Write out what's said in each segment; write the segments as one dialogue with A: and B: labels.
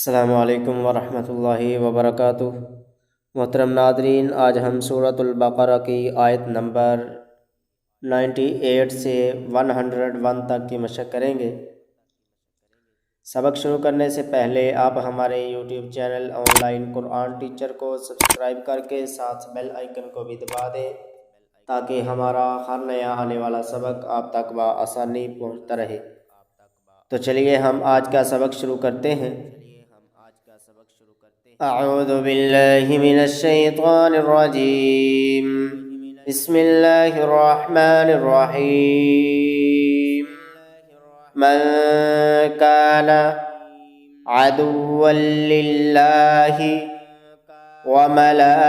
A: अस्सलामु अलैकुम वरहमतुल्लाहि वबरकातुह। मोहतरम नादरीन, आज हम सूरतुल बक़रा की आयत नंबर 98 से 101 तक की मशक़ करेंगे। सबक शुरू करने से पहले आप हमारे यूट्यूब चैनल ऑनलाइन कुरान टीचर को सब्सक्राइब करके साथ बेल आइकन को भी दबा दें ताकि हमारा हर नया आने वाला सबक आप तक बआसानी पहुँचता रहे। तो चलिए हम आज का सबक शुरू करते हैं। अऊज़ु बिल्लाहि मिनश शैतानिर रजीम। बिस्मिल्लाहिर रहमानिर रहीम। मन काना अदुव्वन लिल्लाहि व मलाइकतिही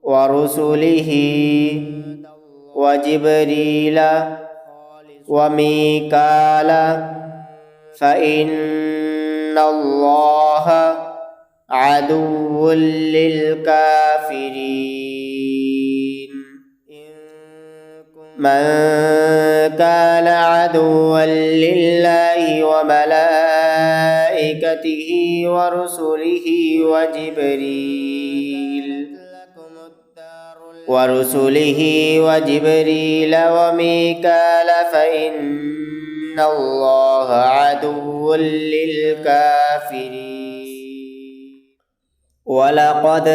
A: व रुसुलिही व जिब्रीला व मीकाला फ़इन्नल्लाह अदुव्वुल लिल्काफ़िरीन। मन काना अदुव्वन लिल्लाहि व मलाइकतिही व रुसुलिही व जिब्रील व मीकाल फ़इन्नल्लाह अदुव्वुल लिल्काफ़िरीन। वलक़द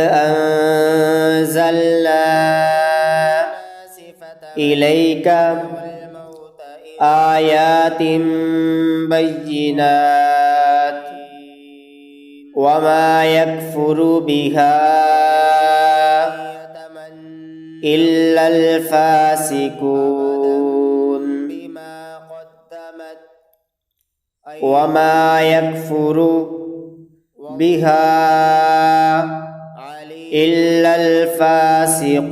A: अंज़लना इलैका आयातिन बय्यिनात वमा यकफ़ुरु बिहा इल्लल फ़ासिक़ून। वमा यकफ़ुरु बिहा इल्लल फ़ासिक़ून।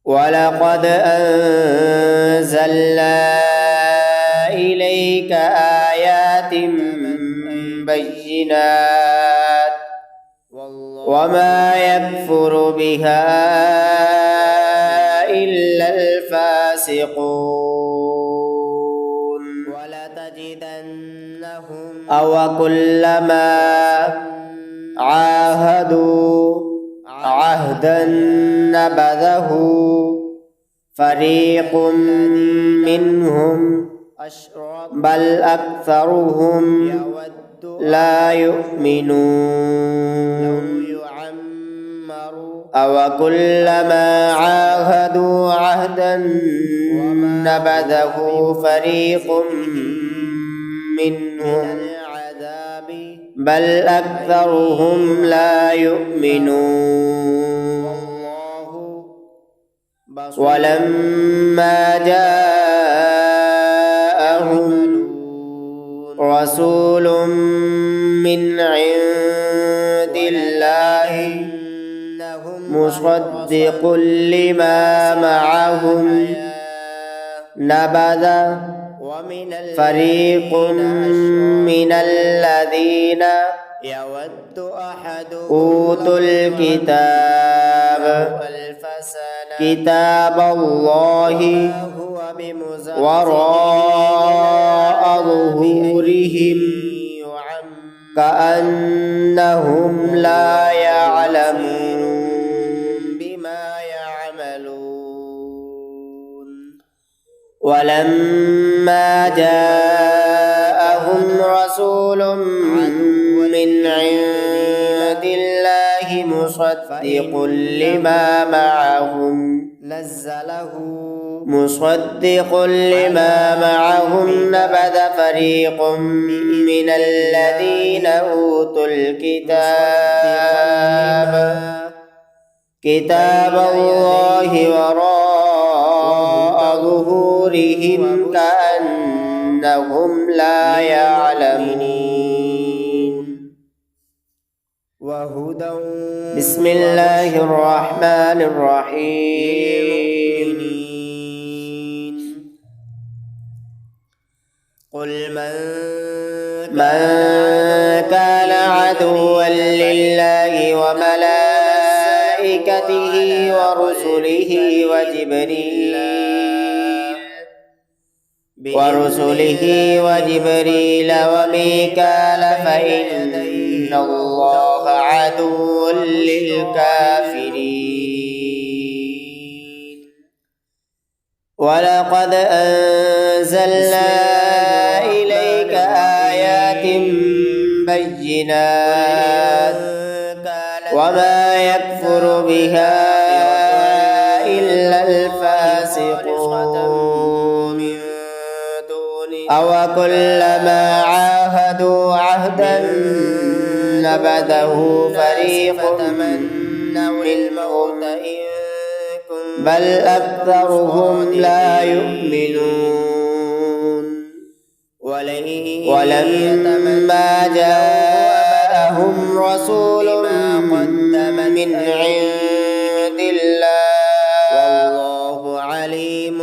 A: वलक़द अंज़लना इलैका आयातिन बय्यिनात वमा यकफ़ुरु बिहा इल्लल फ़ासिक़ून। अवकुल्लमा आहदू अहदन नबज़हु फ़रीक़ुम मिन्हुम बल अक्सरुहुम ला युमिनून। अवकुल्लमा आहदू अहदन नबज़हु फ़रीक़ुम मिन्हुम बल अक्सरुहुम ला युमिनून। वलम्मा जाअहुम रसूलुम मिन इंदिल्लाहि मुसद्दिक़ुल लिमा मअहुम नबज़ फ़रीक़ुम मिनल्लज़ीना ऊतुल किताबल्लाहि वराअ ज़ुहूरिहिम कअन्नहुम ला यअलमून। वलम्मा जाअहुम रसूलुम मिन इंदिल्लाहि मुसद्दिक़ुल लिमा मअहुम नबज़ फ़रीक़ुम मिनल्लज़ीना ऊतुल किताबल्लाहि वराअ ज़ुहूरिहिम कअन्नहुम ला यअलमून। बिस्मिल्लाहिर रहमानिर रहीम। कुल मन काना अदुव्वन लिल्लाहि व मलाइकतिही व रुसुलिही व जिब्रील ورسله وجبريل وميكال فإن الله عدو للكافرين. ولقد أنزلنا إليك آيات بينات وما يكفر بها إلا الفاسقون. أوكلما عاهدوا عهدا نبذه فريق منهم بل أكثرهم لا يؤمنون. ولما جاءهم رسول من عند الله والله عليم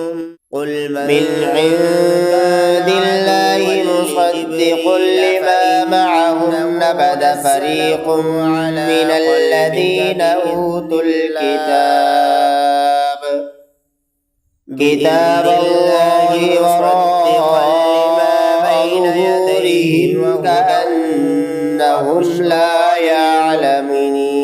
A: من عند الله مصدق لما معهم نبذ فريق من الذين أوتوا كتاب الله وراء ظهورهم كأنهم لا يعلمون.